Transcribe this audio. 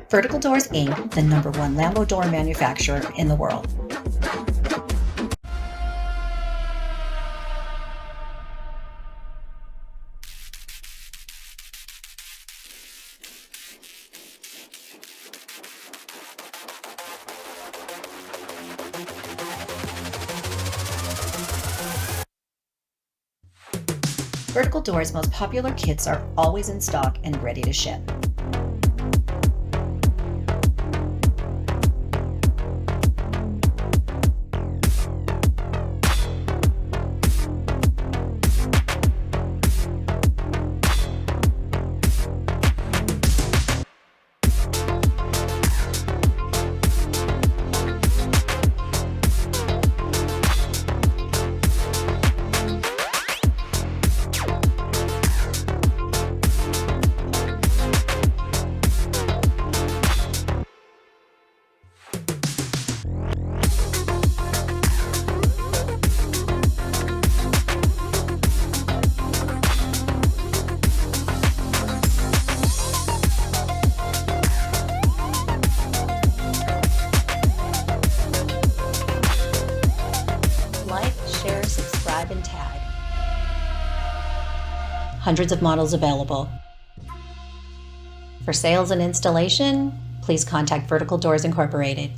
Vertical Doors Inc., the #1 Lambo door manufacturer in the world. Vertical Doors' most popular kits are always in stock and ready to ship. Like, share, subscribe, and tag. Hundreds of models available. For sales and installation, please contact Vertical Doors Incorporated.